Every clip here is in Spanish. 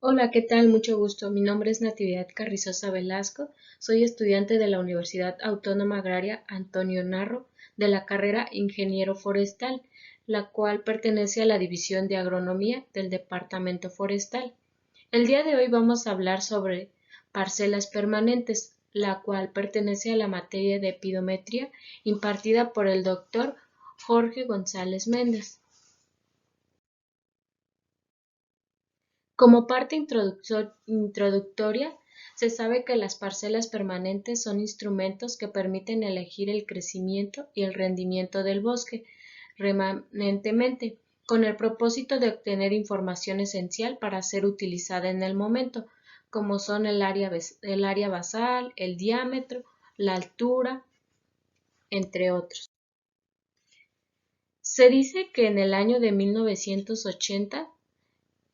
Hola, ¿qué tal? Mucho gusto. Mi nombre es Natividad Carrizosa Velasco. Soy estudiante de la Universidad Autónoma Agraria Antonio Narro de la carrera Ingeniero Forestal, la cual pertenece a la División de Agronomía del Departamento Forestal. El día de hoy vamos a hablar sobre parcelas permanentes, la cual pertenece a la materia de epidometría impartida por el doctor Jorge González Méndez. Como parte introductoria, se sabe que las parcelas permanentes son instrumentos que permiten elegir el crecimiento y el rendimiento del bosque remanentemente, con el propósito de obtener información esencial para ser utilizada en el momento, como son el área basal, el diámetro, la altura, entre otros. Se dice que en el año de 1980,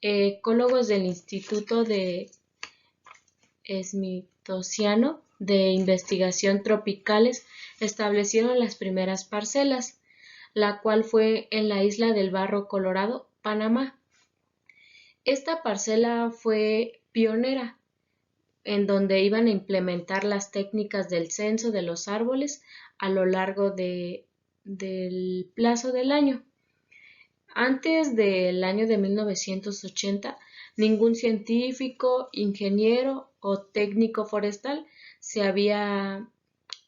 ecólogos del Instituto de Smithsoniano de Investigación Tropicales establecieron las primeras parcelas, la cual fue en la isla del Barro Colorado, Panamá. Esta parcela fue pionera, en donde iban a implementar las técnicas del censo de los árboles a lo largo del plazo del año. Antes del año de 1980, ningún científico, ingeniero o técnico forestal se había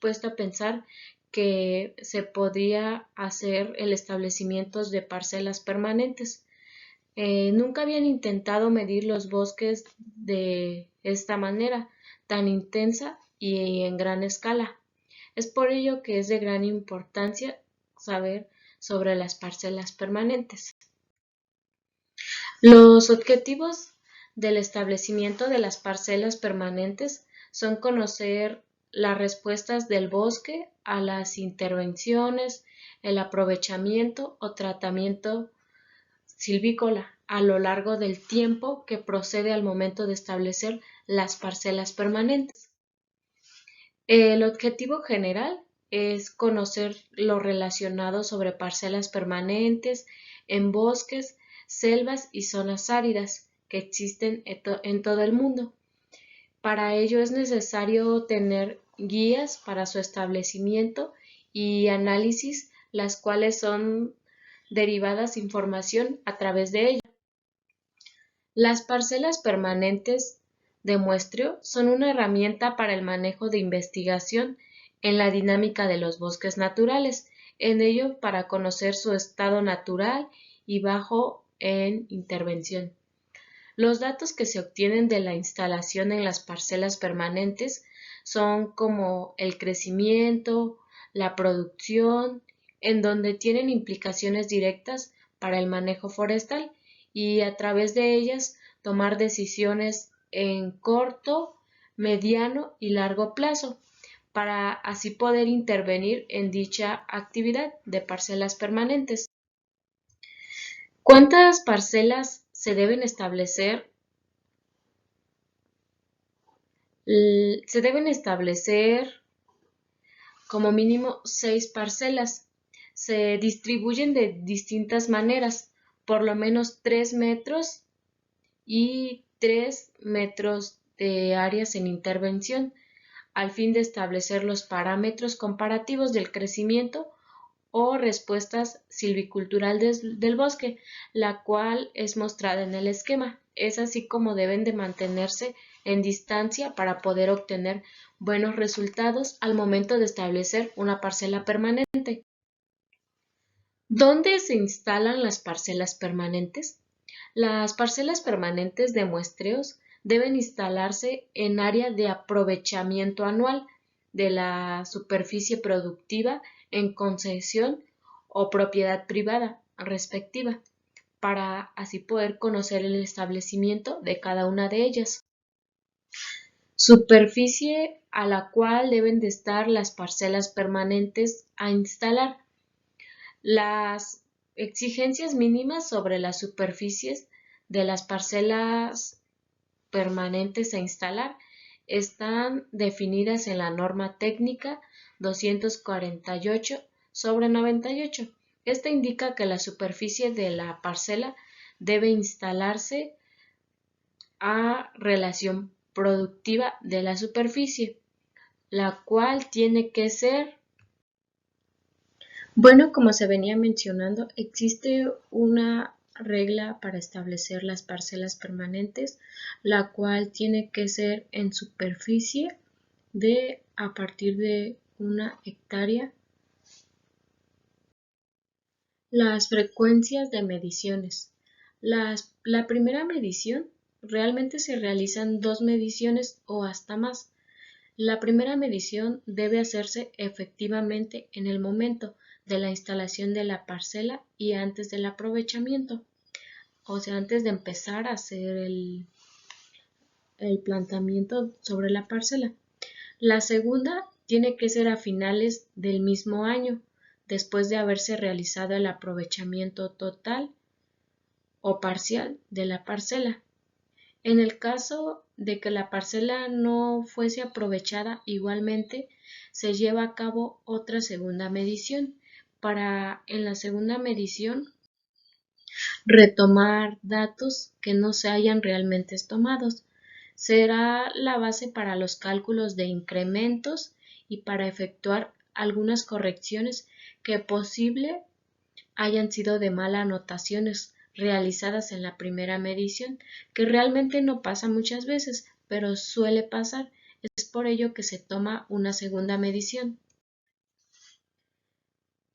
puesto a pensar que se podía hacer el establecimiento de parcelas permanentes. Nunca habían intentado medir los bosques de esta manera, tan intensa y en gran escala. Es por ello que es de gran importancia saber sobre las parcelas permanentes. Los objetivos del establecimiento de las parcelas permanentes son conocer las respuestas del bosque a las intervenciones, el aprovechamiento o tratamiento silvícola a lo largo del tiempo que procede al momento de establecer las parcelas permanentes. El objetivo general es conocer lo relacionado sobre parcelas permanentes en bosques, selvas y zonas áridas que existen en todo el mundo. Para ello es necesario tener guías para su establecimiento y análisis, las cuales son derivadas información a través de ello. Las parcelas permanentes de muestreo son una herramienta para el manejo de investigación en la dinámica de los bosques naturales, en ello para conocer su estado natural y bajo en intervención. Los datos que se obtienen de la instalación en las parcelas permanentes son como el crecimiento, la producción, en donde tienen implicaciones directas para el manejo forestal y a través de ellas tomar decisiones en corto, mediano y largo plazo para así poder intervenir en dicha actividad de parcelas permanentes. ¿Cuántas parcelas se deben establecer? Se deben establecer como mínimo 6 parcelas. Se distribuyen de distintas maneras, por lo menos 3 metros y 3 metros de áreas en intervención, al fin de establecer los parámetros comparativos del crecimiento o respuestas silvicultural del bosque, la cual es mostrada en el esquema. Es así como deben de mantenerse en distancia para poder obtener buenos resultados al momento de establecer una parcela permanente. ¿Dónde se instalan las parcelas permanentes? Las parcelas permanentes de muestreos deben instalarse en área de aprovechamiento anual de la superficie productiva en concesión o propiedad privada respectiva, para así poder conocer el establecimiento de cada una de ellas. Superficie a la cual deben de estar las parcelas permanentes a instalar. Las exigencias mínimas sobre las superficies de las parcelas permanentes a instalar están definidas en la norma técnica 248/98. Esta indica que la superficie de la parcela debe instalarse a relación productiva de la superficie, la cual tiene que ser, bueno, como se venía mencionando, existe una regla para establecer las parcelas permanentes, la cual tiene que ser en superficie de a partir de 1 hectárea. Las frecuencias de mediciones. La primera medición realmente se realizan 2 mediciones o hasta más. La primera medición debe hacerse efectivamente en el momento de la instalación de la parcela y antes del aprovechamiento, o sea, antes de empezar a hacer el plantamiento sobre la parcela. La segunda tiene que ser a finales del mismo año, después de haberse realizado el aprovechamiento total o parcial de la parcela. En el caso de que la parcela no fuese aprovechada, igualmente se lleva a cabo otra segunda medición para en la segunda medición retomar datos que no se hayan realmente tomados. Será la base para los cálculos de incrementos y para efectuar algunas correcciones que posible hayan sido de malas anotaciones realizadas en la primera medición, que realmente no pasa muchas veces, pero suele pasar. Es por ello que se toma una segunda medición.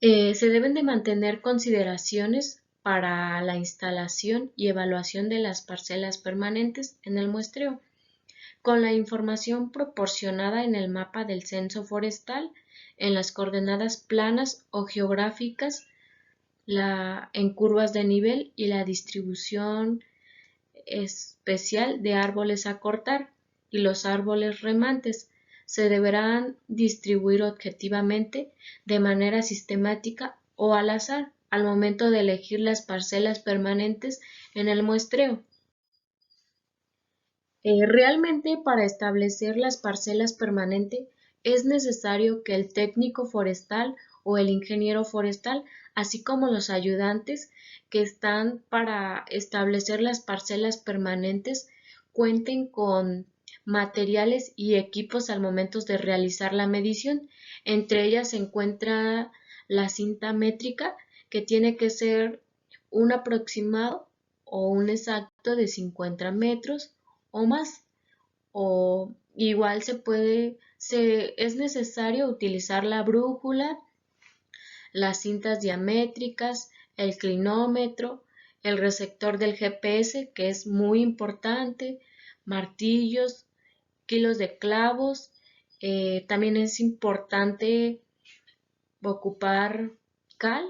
Se deben de mantener consideraciones para la instalación y evaluación de las parcelas permanentes en el muestreo, con la información proporcionada en el mapa del censo forestal, en las coordenadas planas o geográficas, en curvas de nivel y la distribución especial de árboles a cortar y los árboles remantes se deberán distribuir objetivamente de manera sistemática o al azar al momento de elegir las parcelas permanentes en el muestreo. Realmente para establecer las parcelas permanentes es necesario que el técnico forestal o el ingeniero forestal, así como los ayudantes que están para establecer las parcelas permanentes, cuenten con materiales y equipos al momento de realizar la medición. Entre ellas se encuentra la cinta métrica, que tiene que ser un aproximado o un exacto de 50 metros o más, o igual es necesario utilizar la brújula, las cintas diamétricas, el clinómetro, el receptor del GPS, que es muy importante, martillos, kilos de clavos. También es importante ocupar cal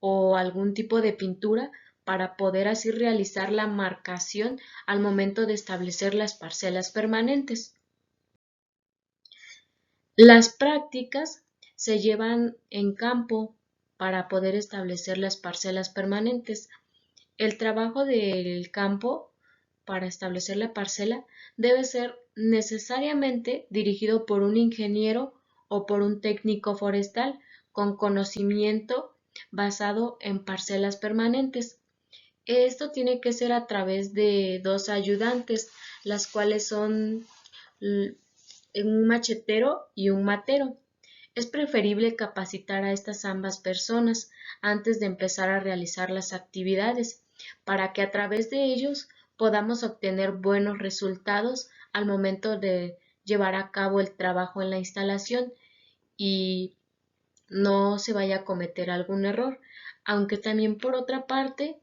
o algún tipo de pintura para poder así realizar la marcación al momento de establecer las parcelas permanentes. Las prácticas se llevan en campo para poder establecer las parcelas permanentes. El trabajo del campo para establecer la parcela debe ser necesariamente dirigido por un ingeniero o por un técnico forestal con conocimiento basado en parcelas permanentes. Esto tiene que ser a través de 2 ayudantes, las cuales son un machetero y un matero. Es preferible capacitar a estas ambas personas antes de empezar a realizar las actividades, para que a través de ellos podamos obtener buenos resultados al momento de llevar a cabo el trabajo en la instalación y no se vaya a cometer algún error. Aunque también por otra parte,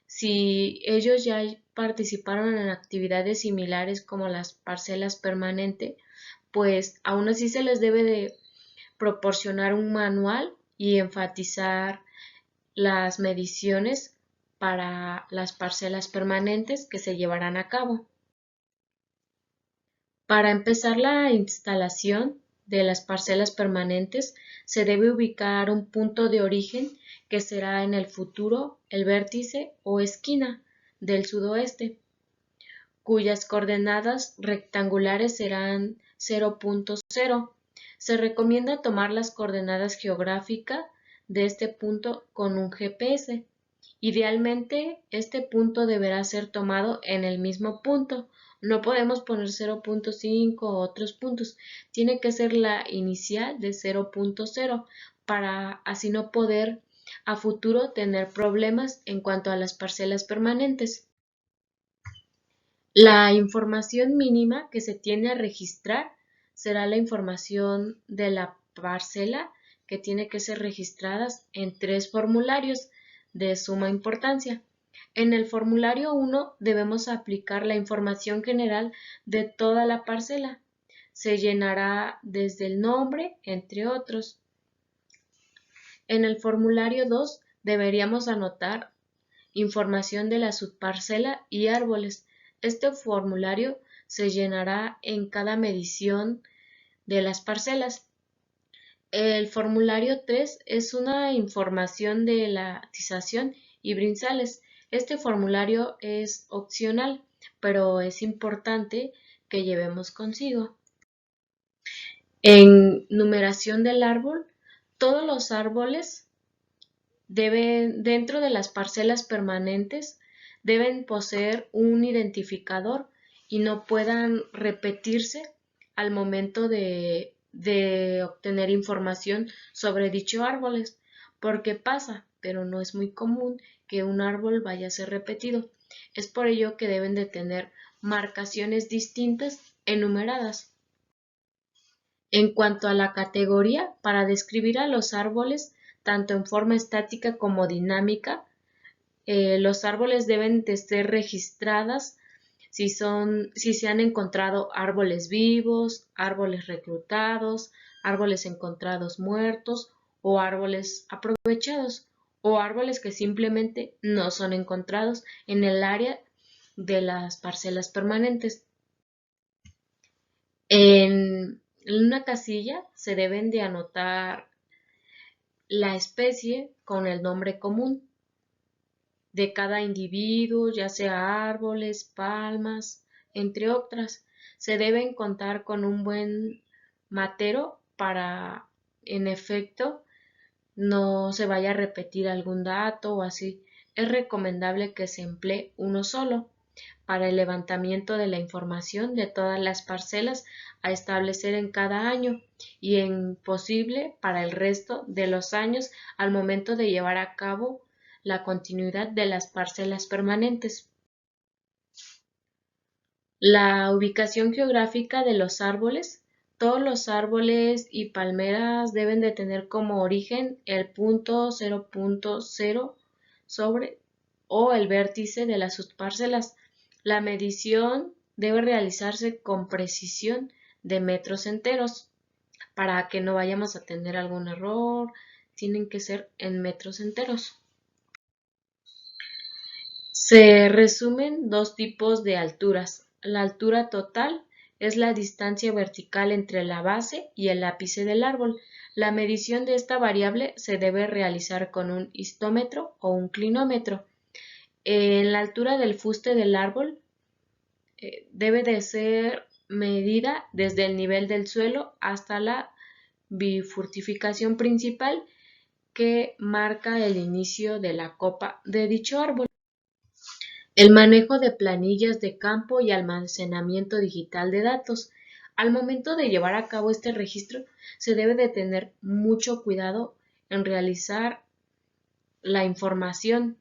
si ellos ya participaron en actividades similares como las parcelas permanentes, pues aún así se les debe de proporcionar un manual y enfatizar las mediciones para las parcelas permanentes que se llevarán a cabo. Para empezar la instalación de las parcelas permanentes, se debe ubicar un punto de origen que será en el futuro el vértice o esquina del sudoeste, cuyas coordenadas rectangulares serán 0.0. Se recomienda tomar las coordenadas geográficas de este punto con un GPS Idealmente, este punto deberá ser tomado en el mismo punto. No podemos poner 0.5 o otros puntos. Tiene que ser la inicial de 0.0 para así no poder a futuro tener problemas en cuanto a las parcelas permanentes. La información mínima que se tiene a registrar será la información de la parcela que tiene que ser registradas en 3 formularios de suma importancia. En el formulario 1 debemos aplicar la información general de toda la parcela. Se llenará desde el nombre, entre otros. En el formulario 2 deberíamos anotar información de la subparcela y árboles. Este formulario se llenará en cada medición de las parcelas. El formulario 3 es una información de la tización y brinzales. Este formulario es opcional, pero es importante que llevemos consigo. En numeración del árbol, todos los árboles dentro de las parcelas permanentes deben poseer un identificador y no puedan repetirse al momento de obtener información sobre dicho árboles, porque pasa, pero no es muy común que un árbol vaya a ser repetido. Es por ello que deben de tener marcaciones distintas enumeradas. En cuanto a la categoría, para describir a los árboles, tanto en forma estática como dinámica, los árboles deben de ser registradas si se han encontrado árboles vivos, árboles reclutados, árboles encontrados muertos o árboles aprovechados o árboles que simplemente no son encontrados en el área de las parcelas permanentes. En una casilla se deben de anotar la especie con el nombre común de cada individuo, ya sea árboles, palmas, entre otras. Se deben contar con un buen matero para, en efecto, no se vaya a repetir algún dato o así. Es recomendable que se emplee uno solo para el levantamiento de la información de todas las parcelas a establecer en cada año y en posible para el resto de los años al momento de llevar a cabo la continuidad de las parcelas permanentes. La ubicación geográfica de los árboles. Todos los árboles y palmeras deben de tener como origen el punto 0.0 sobre o el vértice de las subparcelas. La medición debe realizarse con precisión de metros enteros. Para que no vayamos a tener algún error, tienen que ser en metros enteros. Se resumen dos tipos de alturas. La altura total es la distancia vertical entre la base y el ápice del árbol. La medición de esta variable se debe realizar con un histómetro o un clinómetro. En la altura del fuste del árbol debe de ser medida desde el nivel del suelo hasta la bifurtificación principal que marca el inicio de la copa de dicho árbol. El manejo de planillas de campo y almacenamiento digital de datos. Al momento de llevar a cabo este registro, se debe de tener mucho cuidado en realizar la información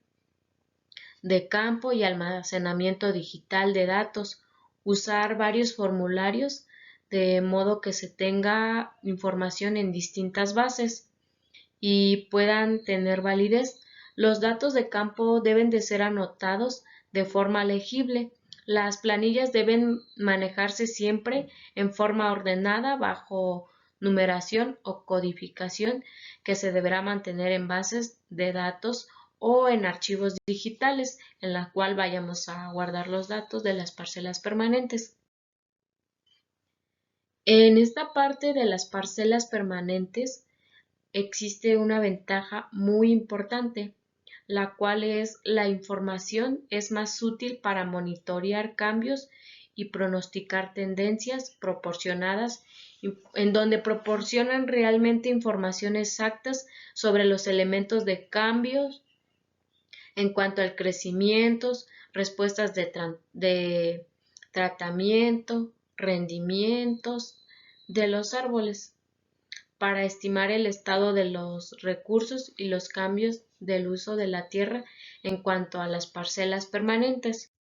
de campo y almacenamiento digital de datos, usar varios formularios de modo que se tenga información en distintas bases y puedan tener validez. Los datos de campo deben de ser anotados de forma legible. Las planillas deben manejarse siempre en forma ordenada bajo numeración o codificación que se deberá mantener en bases de datos o en archivos digitales en la cual vayamos a guardar los datos de las parcelas permanentes. En esta parte de las parcelas permanentes existe una ventaja muy importante, la cual es la información es más útil para monitorear cambios y pronosticar tendencias proporcionadas en donde proporcionan realmente información exactas sobre los elementos de cambios en cuanto al crecimiento, respuestas de tratamiento, rendimientos de los árboles, para estimar el estado de los recursos y los cambios del uso de la tierra en cuanto a las parcelas permanentes.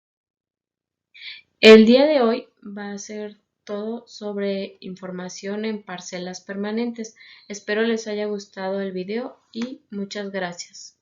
El día de hoy va a ser todo sobre información en parcelas permanentes. Espero les haya gustado el video y muchas gracias.